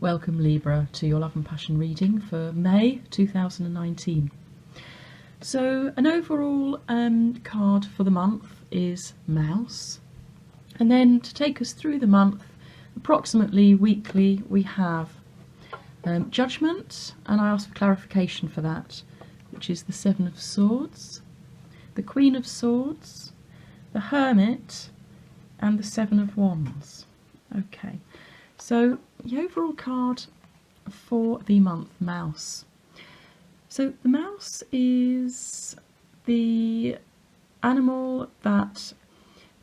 Welcome Libra to your Love and Passion reading for May 2019. So an overall card for the month is Mouse, and then to take us through the month, approximately weekly, we have Judgment, and I ask for clarification for that, which is the Seven of Swords, the Queen of Swords, the Hermit, and the Seven of Wands. Okay, so the overall card for the month, Mouse. So the mouse is the animal that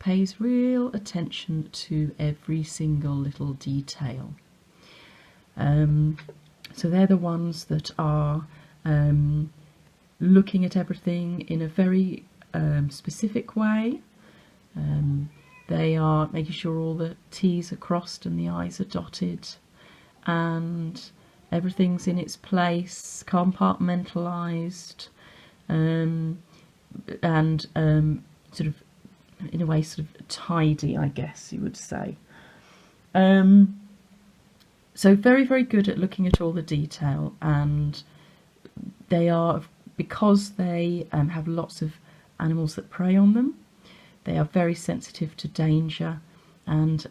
pays real attention to every single little detail. So they're the ones that are looking at everything in a very specific way. They are making sure all the T's are crossed and the I's are dotted and everything's in its place, compartmentalised, and sort of, in a way, sort of tidy, I guess you would say. So very, very good at looking at all the detail, and they are, because they have lots of animals that prey on them, they are very sensitive to danger and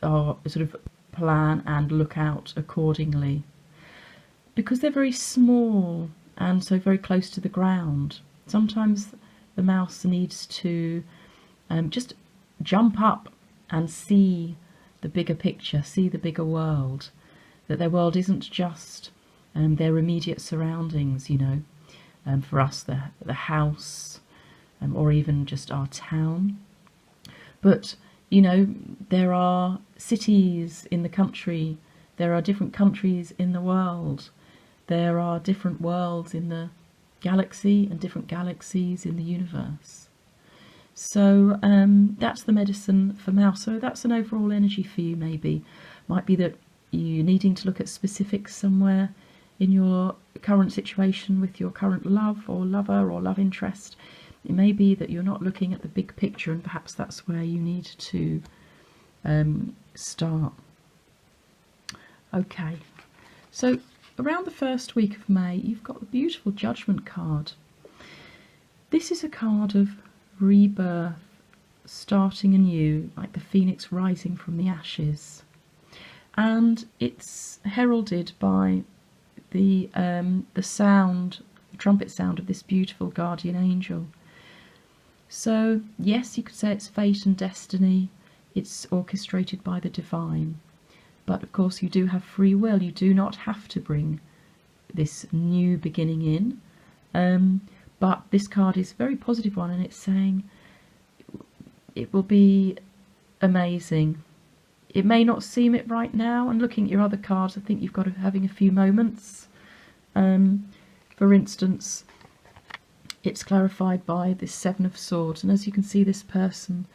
are sort of plan and look out accordingly. Because they're very small and so very close to the ground, sometimes the mouse needs to just jump up and see the bigger picture, see the bigger world, that their world isn't just their immediate surroundings, you know, for us the house, or even just our town. But, you know, there are cities in the country, there are different countries in the world, there are different worlds in the galaxy and different galaxies in the universe. So that's the medicine for Mouse. So that's an overall energy for you, maybe. Might be that you're needing to look at specifics somewhere in your current situation with your current love or lover or love interest. It may be that you're not looking at the big picture, and perhaps that's where you need to start. Okay, so around the first week of May, you've got the beautiful Judgment card. This is a card of rebirth, starting anew, like the phoenix rising from the ashes. And it's heralded by the sound, the trumpet sound of this beautiful guardian angel. So, yes, you could say it's fate and destiny, it's orchestrated by the divine, but of course you do have free will, you do not have to bring this new beginning in, but this card is a very positive one, and it's saying it will be amazing. It may not seem it right now, and looking at your other cards, I think you've got to having a few moments. For instance, it's clarified by this Seven of Swords, and as you can see, this person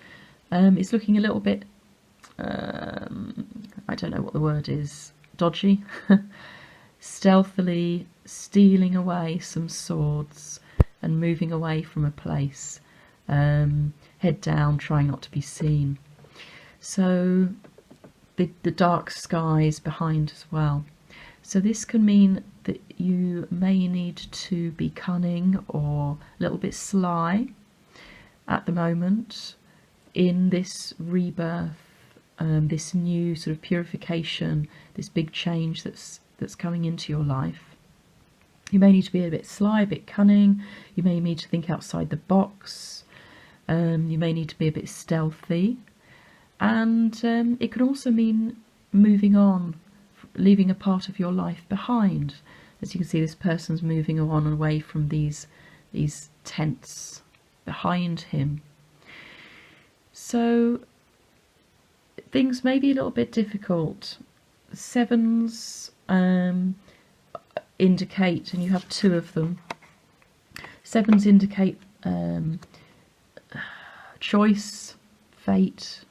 is looking a little bit, I don't know what the word is, dodgy, stealthily stealing away some swords and moving away from a place, head down, trying not to be seen. So the dark skies behind as well. So this can mean that you may need to be cunning or a little bit sly at the moment in this rebirth, this new sort of purification, this big change that's coming into your life. You may need to be a bit sly, a bit cunning. You may need to think outside the box. You may need to be a bit stealthy. And it can also mean moving on, leaving a part of your life behind. As you can see, this person's moving on away from these tents behind him. So things may be a little bit difficult. Sevens indicate, and you have two of them, sevens indicate choice, fate,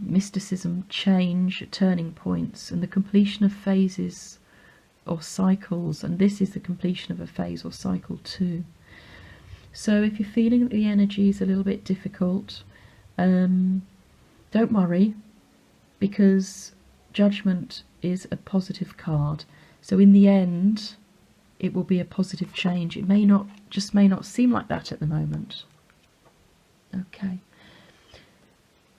mysticism, change, turning points, and the completion of phases or cycles, and this is the completion of a phase or cycle too. So if you're feeling that the energy is a little bit difficult, don't worry, because Judgment is a positive card. So in the end, it will be a positive change. It may not seem like that at the moment. Okay.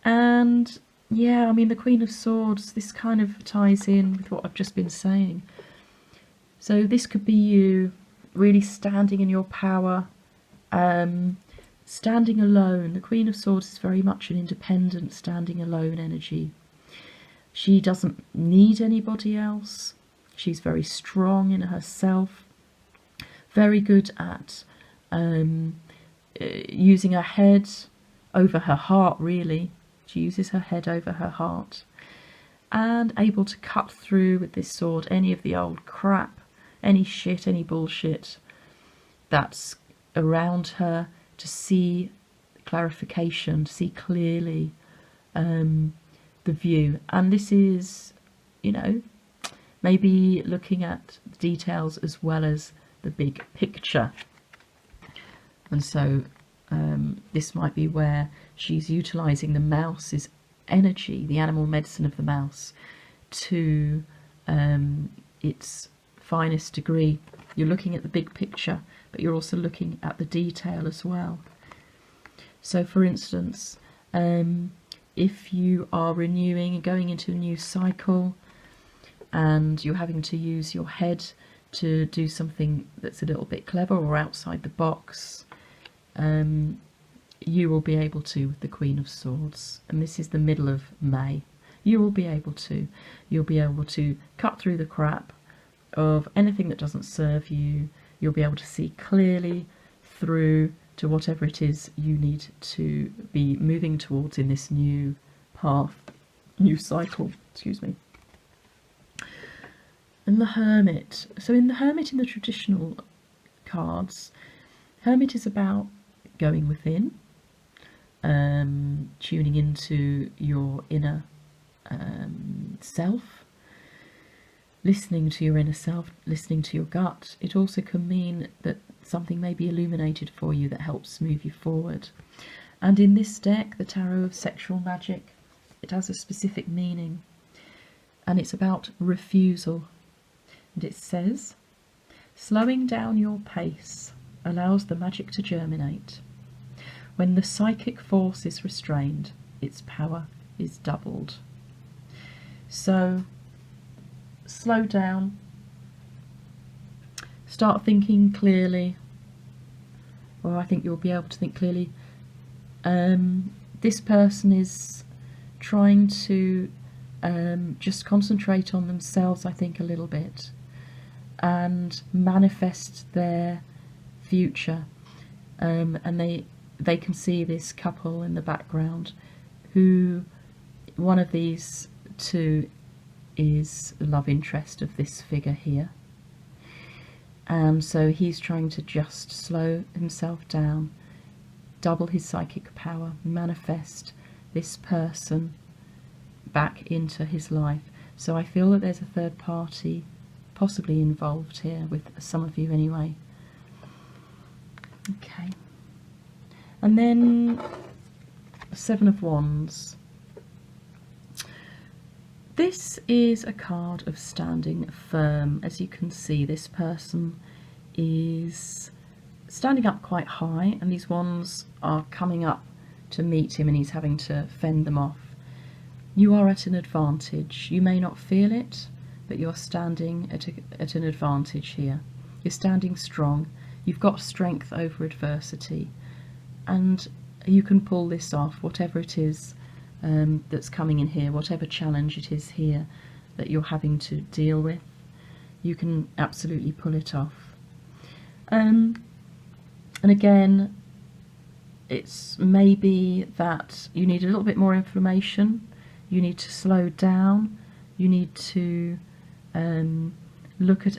And yeah, I mean, the Queen of Swords, this kind of ties in with what I've just been saying. So this could be you really standing in your power, standing alone. The Queen of Swords is very much an independent, standing alone energy. She doesn't need anybody else. She's very strong in herself, very good at using her head over her heart, really. She uses her head over her heart, and able to cut through with this sword any of the old crap, any shit, any bullshit that's around her, to see clarification, to see clearly the view. And this is, you know, maybe looking at the details as well as the big picture. And so this might be where she's utilising the mouse's energy, the animal medicine of the mouse, to its finest degree. You're looking at the big picture, but you're also looking at the detail as well. So for instance, if you are renewing and going into a new cycle, and you're having to use your head to do something that's a little bit clever or outside the box, you will be able to with the Queen of Swords. And this is the middle of May. You will be able to. You'll be able to cut through the crap of anything that doesn't serve you. You'll be able to see clearly through to whatever it is you need to be moving towards in this new path, new cycle, excuse me. And the Hermit. So in the Hermit, in the traditional cards, Hermit is about going within, tuning into your inner self, listening to your inner self, listening to your gut. It also can mean that something may be illuminated for you that helps move you forward. And in this deck, the Tarot of Sexual Magic, it has a specific meaning, and it's about refusal. And it says, slowing down your pace allows the magic to germinate. When the psychic force is restrained, its power is doubled. So, slow down, start thinking clearly, or I think you'll be able to think clearly. This person is trying to just concentrate on themselves, I think, a little bit, and manifest their future. And they can see this couple in the background, who one of these two is the love interest of this figure here. And so he's trying to just slow himself down, double his psychic power, manifest this person back into his life. So I feel that there's a third party possibly involved here, with some of you anyway. Okay. And then Seven of Wands. This is a card of standing firm. As you can see, this person is standing up quite high, and these wands are coming up to meet him, and he's having to fend them off. You are at an advantage. You may not feel it, but you're standing at an advantage here. You're standing strong. You've got strength over adversity, and you can pull this off, whatever it is that's coming in here, whatever challenge it is here that you're having to deal with. You can absolutely pull it off. And again, it's maybe that you need a little bit more information. You need to slow down. You need to look at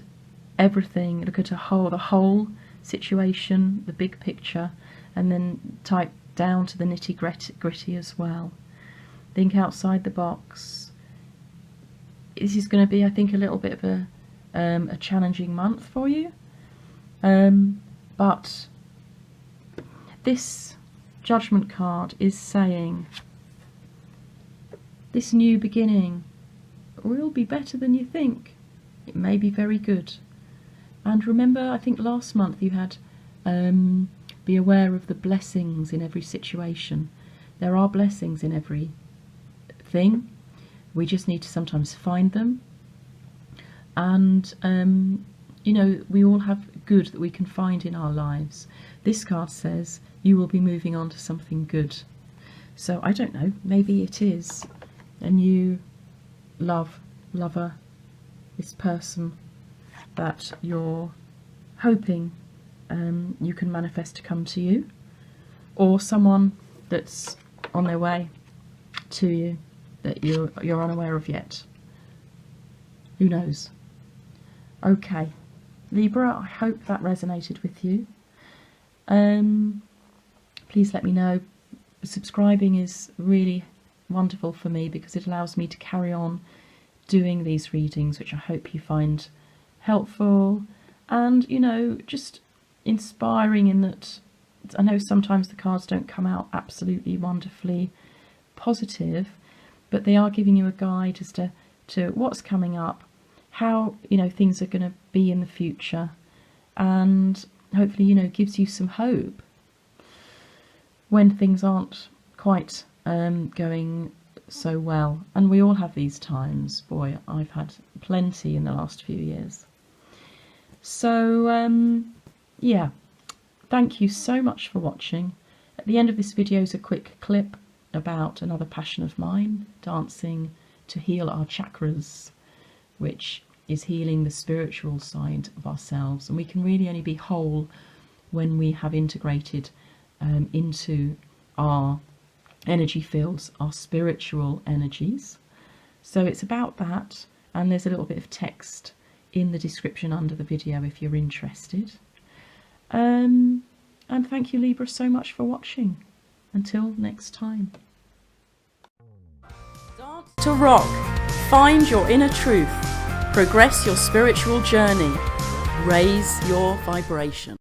everything, look at the whole situation, the big picture, and then type down to the nitty-gritty as well. Think outside the box. This is going to be, I think, a little bit of a challenging month for you. But this Judgment card is saying this new beginning will be better than you think. It may be very good. And remember, I think last month you had be aware of the blessings in every situation. There are blessings in every thing. We just need to sometimes find them. And, you know, we all have good that we can find in our lives. This card says you will be moving on to something good. So I don't know, maybe it is a new lover, this person that you're hoping you can manifest to come to you, or someone that's on their way to you that you're unaware of yet. Who knows? Okay, Libra, I hope that resonated with you. Please let me know. Subscribing is really wonderful for me because it allows me to carry on doing these readings, which I hope you find helpful and, you know, just inspiring in that I know sometimes the cards don't come out absolutely wonderfully positive, but they are giving you a guide as to what's coming up, how, you know, things are going to be in the future, and hopefully, you know, gives you some hope when things aren't quite going so well. And we all have these times. Boy, I've had plenty in the last few years. So yeah, thank you so much for watching. At the end of this video is a quick clip about another passion of mine, dancing to heal our chakras, which is healing the spiritual side of ourselves. And we can really only be whole when we have integrated into our energy fields, our spiritual energies. So it's about that, and there's a little bit of text in the description under the video if you're interested. And thank you, Libra, so much for watching. Until next time. Dance to rock. Find your inner truth. Progress your spiritual journey. Raise your vibration.